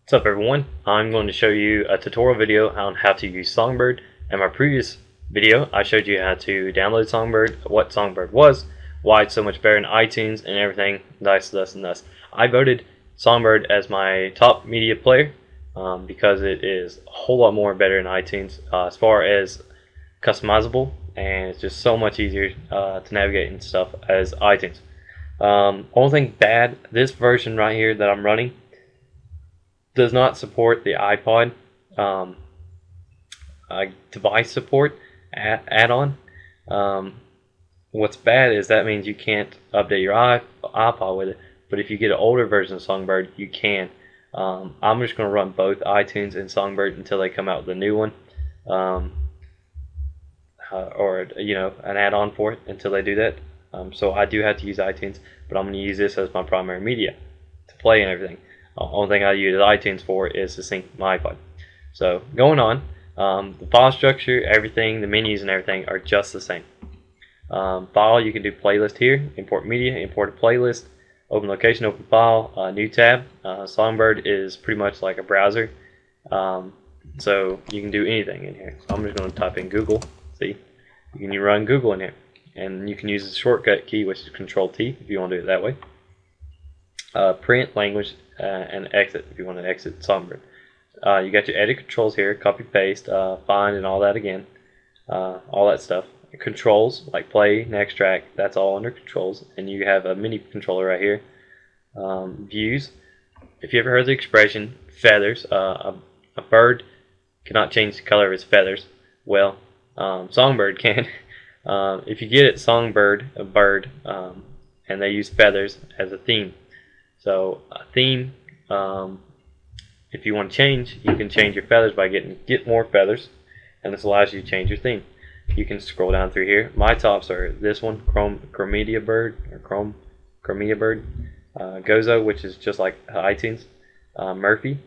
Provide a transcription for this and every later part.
What's up everyone? I'm going to show you a tutorial video on how to use Songbird. In my previous video I showed you how to download Songbird, what Songbird was, why it's so much better in iTunes and everything, thus and thus. I voted Songbird as my top media player because it is a whole lot more better in iTunes as far as customizable, and it's just so much easier to navigate and stuff as iTunes. Only thing bad, this version right here that I'm running does not support the iPod device support add-on. What's bad is that means you can't update your iPod with it, but if you get an older version of Songbird, you can. I'm just going to run both iTunes and Songbird until they come out with a new one, or an add-on for it until they do that. So I do have to use iTunes, but I'm going to use this as my primary media to play and everything. Only thing I use iTunes for is to sync my iPod. So going on, the file structure, everything, the menus and everything are just the same. File, you can do playlist here, import media, import a playlist, open location, open file, new tab. Songbird is pretty much like a browser, so you can do anything in here. So I'm just going to type in Google. See, you can run Google in here, and you can use the shortcut key, which is Control T if you want to do it that way. Print, language, and exit if you want to exit Songbird. You got your edit controls here, copy, paste, find, and all that again, all that stuff. Controls like play and extract, that's all under controls, and you have a mini controller right here. Views. If you ever heard the expression feathers, a bird cannot change the color of its feathers. Well, Songbird can. If you get it, Songbird, a bird, and they use feathers as a theme. So a theme, if you want to change, you can change your feathers by get more feathers, and this allows you to change your theme. You can scroll down through here. My tops are this one, Chromedia Bird, Gozo, which is just like iTunes, Murphy,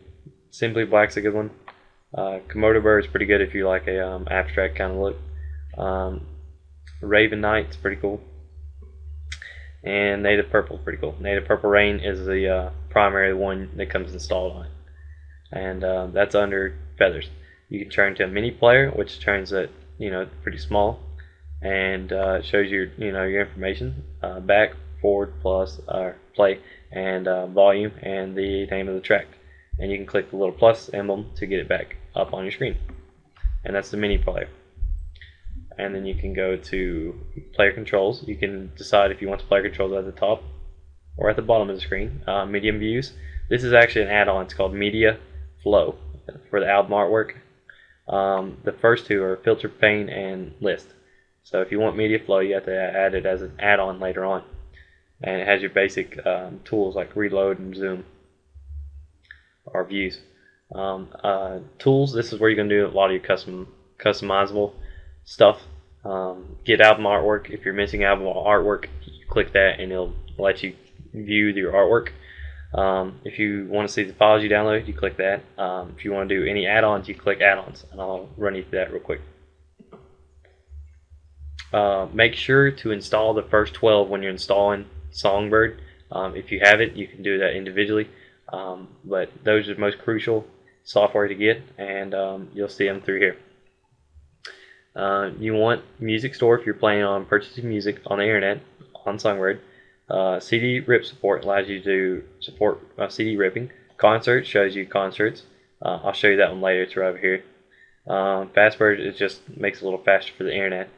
Simply Black's a good one. Komodo Bird is pretty good if you like a abstract kind of look. Raven Knight's pretty cool. And Native Purple is pretty cool. Native Purple Rain is the primary one that comes installed on it, and that's under feathers. You can turn to a mini player, which turns it pretty small, and shows your your information, back, forward, plus, play, and volume, and the name of the track. And you can click the little plus emblem to get it back up on your screen, and that's the mini player. And then you can go to player controls. You can decide if you want the player controls at the top or at the bottom of the screen. Medium views. This is actually an add-on. It's called Media Flow for the album artwork. The first two are filter pane and list. So if you want Media Flow, you have to add it as an add-on later on. And it has your basic tools like reload and zoom, or views. Tools. This is where you're going to do a lot of your customizable stuff. Get album artwork. If you're missing album artwork, you click that and it'll let you view your artwork. If you want to see the files you download, you click that. If you want to do any add-ons, you click add-ons, and I'll run you through that real quick. Make sure to install the first 12 when you're installing Songbird. If you have it, you can do that individually, but those are the most crucial software to get, and you'll see them through here. You want Music Store if you're planning on purchasing music on the internet on Songbird. CD rip support allows you to support CD ripping. Concerts shows you concerts. I'll show you that one later. It's right over here. Fastbird, it just makes it a little faster for the internet.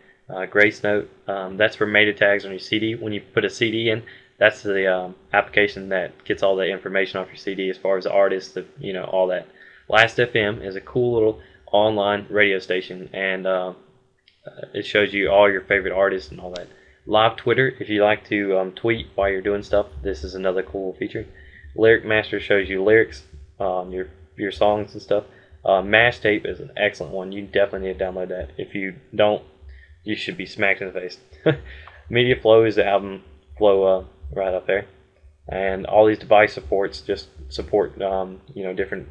Grace Note, that's for meta tags on your CD. When you put a CD in, that's the application that gets all the information off your CD as far as the artist, all that. Last FM is a cool little online radio station, and it shows you all your favorite artists and all that. Live Twitter, if you like to tweet while you're doing stuff, this is another cool feature. Lyric Master shows you lyrics, your songs and stuff. Mash Tape is an excellent one. You definitely need to download that. If you don't, you should be smacked in the face. Media Flow is the album flow right up there, and all these device supports just support different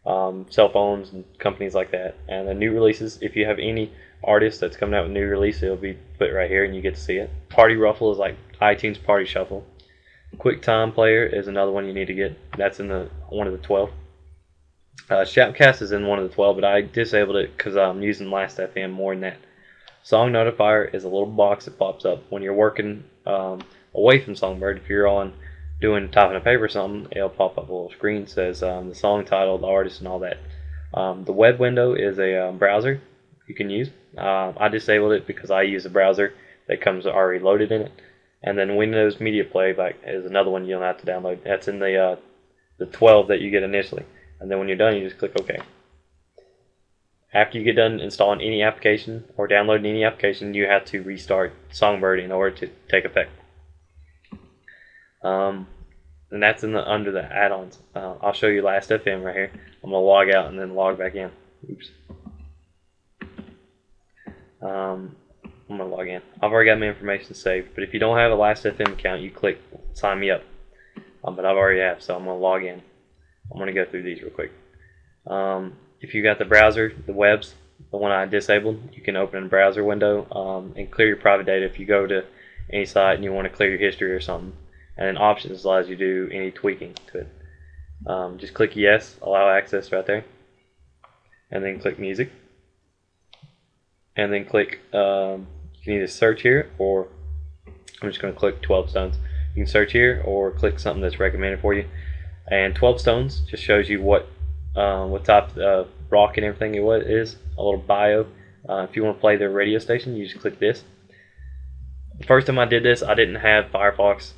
cell phones and companies like that. And the new releases, if you have any artist that's coming out with a new release, it'll be put right here and you get to see it. Party Ruffle is like iTunes Party Shuffle. QuickTime Player is another one you need to get. That's in one of the 12. Shoutcast is in one of the 12, but I disabled it because I'm using Last.fm more than that. Song Notifier is a little box that pops up when you're working away from Songbird. If you're on typing a paper or something, it'll pop up a little screen that says the song title, the artist, and all that. The web window is a browser you can use. I disabled it because I use a browser that comes already loaded in it. And then Windows Media Playback is another one you don't have to download. That's in the 12 that you get initially. And then when you're done, you just click OK. After you get done installing any application or downloading any application, you have to restart Songbird in order to take effect. And that's under the add-ons. I'll show you Last.fm right here. I'm going to log out and then log back in. Oops. I'm going to log in. I've already got my information saved, but if you don't have a Last.fm account, you click sign me up. But I've already have, so I'm going to log in. I'm going to go through these real quick. If you got the browser, the webs, the one I disabled, you can open a browser window and clear your private data if you go to any site and you want to clear your history or something. And then options allows you to do any tweaking to it. Just click yes, allow access right there. And then click music. And then click, you can either search here, or I'm just going to click 12 stones. You can search here or click something that's recommended for you. And 12 stones just shows you what type of rock and everything it is, a little bio. If you want to play their radio station, you just click this. The first time I did this, I didn't have Firefox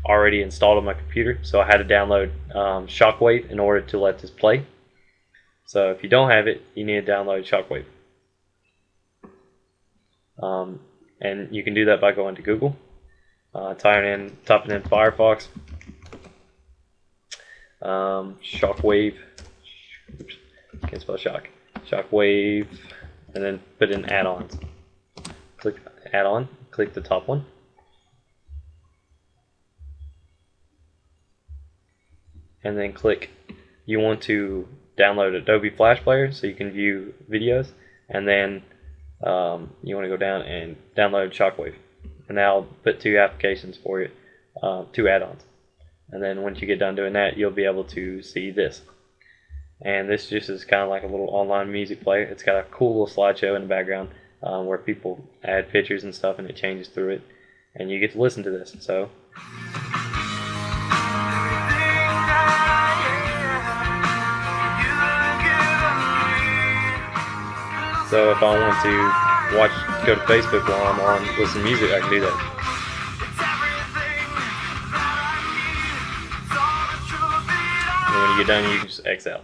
already installed on my computer, so I had to download Shockwave in order to let this play. So if you don't have it, you need to download Shockwave. And you can do that by going to Google, typing in Firefox, Shockwave, oops, can't spell shock, Shockwave, and then put in add-ons. Click add-on, click the top one, and then click you want to download Adobe Flash Player so you can view videos, and then you want to go down and download Shockwave, and that'll put two applications for you, two add-ons. And then once you get done doing that, you'll be able to see this. And this just is kind of like a little online music player. It's got a cool little slideshow in the background where people add pictures and stuff, and it changes through it, and you get to listen to this. So if I want to go to Facebook while I'm on with some music, I can do that. And when you get done, you can just X out.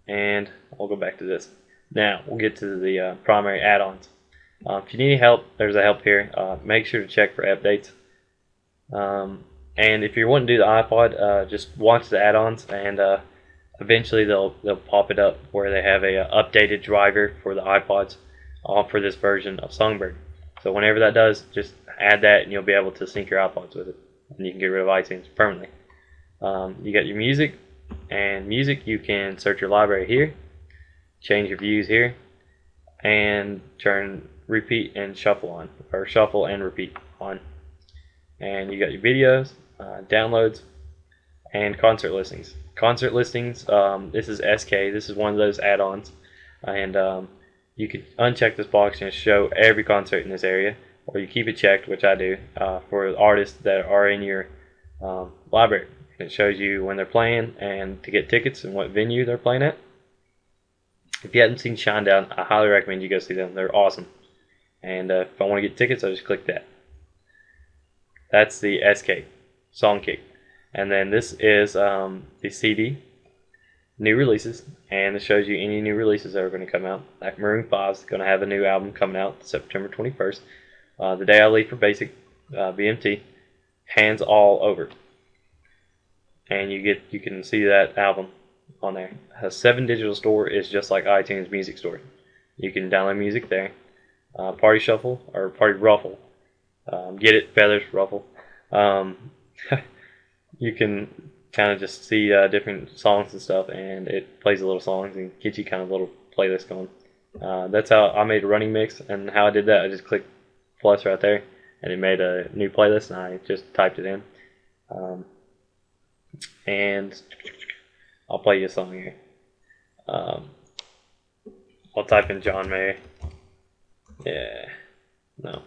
And I'll go back to this. Now we'll get to the primary add-ons. If you need any help, there's a help here. Make sure to check for updates. And if you're wanting to do the iPod, just watch the add-ons, and eventually they'll pop it up where they have a updated driver for the iPods for this version of Songbird. So whenever that does, just add that, and you'll be able to sync your iPods with it, and you can get rid of iTunes permanently. You got your music, and music you can search your library here, change your views here, and turn repeat and shuffle on, or shuffle and repeat on. And you got your videos, downloads, and concert listings. Concert listings, this is SK, this is one of those add-ons, and you could uncheck this box and show every concert in this area, or you keep it checked, which I do, for artists that are in your library. It shows you when they're playing and to get tickets and what venue they're playing at. If you haven't seen Shinedown, I highly recommend you go see them. They're awesome. And if I want to get tickets, I just click that. That's the SK, Songkick. And then this is the CD, new releases, and it shows you any new releases that are going to come out. Like Maroon 5 is going to have a new album coming out September 21st. The Day I Leave for Basic, BMT, Hands All Over. And you can see that album on there. A 7 digital store is just like iTunes Music Store. You can download music there. Party Shuffle or Party Ruffle. Get it, Feathers Ruffle. You can kind of just see different songs and stuff, and it plays the little songs and gets you kind of a little playlist going. That's how I made a running mix, and how I did that, I just clicked plus right there, and it made a new playlist, and I just typed it in. And I'll play you a song here. Um, I'll type in John Mayer. Yeah, no.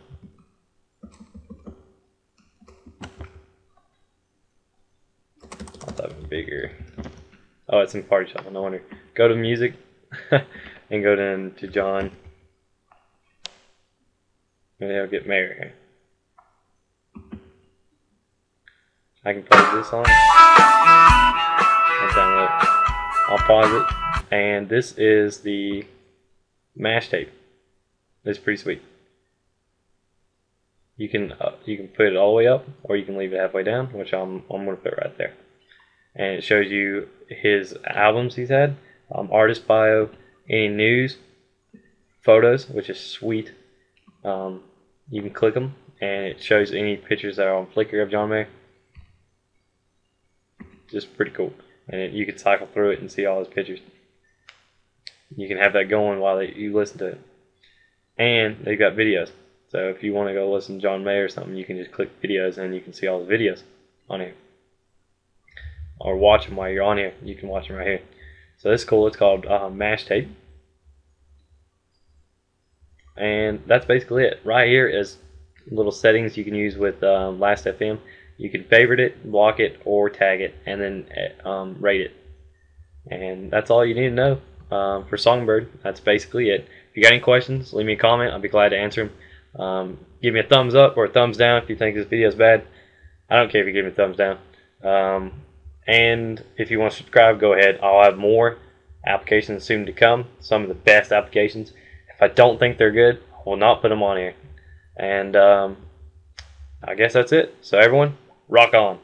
I'll type in bigger. Oh, it's in Party Shuffle, no wonder. Go to music and go down to John. Maybe I'll get Mayer here. I can play this song. I'll download. I'll pause it. And this is the mash tape. It's pretty sweet. You can put it all the way up, or you can leave it halfway down, which I'm gonna put right there. And it shows you his albums he's had, artist bio, any news, photos, which is sweet. You can click them, and it shows any pictures that are on Flickr of John Mayer. Just pretty cool. And you can cycle through it and see all his pictures. You can have that going while you listen to it. And they've got videos. So if you want to go listen to John Mayer or something, you can just click videos and you can see all the videos on here. Or watch them while you're on here. You can watch them right here. So this is cool. It's called Mash Tape. And that's basically it. Right here is little settings you can use with Last.fm. You can favorite it, block it, or tag it, and then rate it. And that's all you need to know for Songbird. That's basically it. If you got any questions, leave me a comment. I'll be glad to answer them. Give me a thumbs up or a thumbs down if you think this video is bad. I don't care if you give me a thumbs down. And if you want to subscribe, go ahead. I'll have more applications soon to come. Some of the best applications. If I don't think they're good, I will not put them on here. And I guess that's it. So everyone, rock on.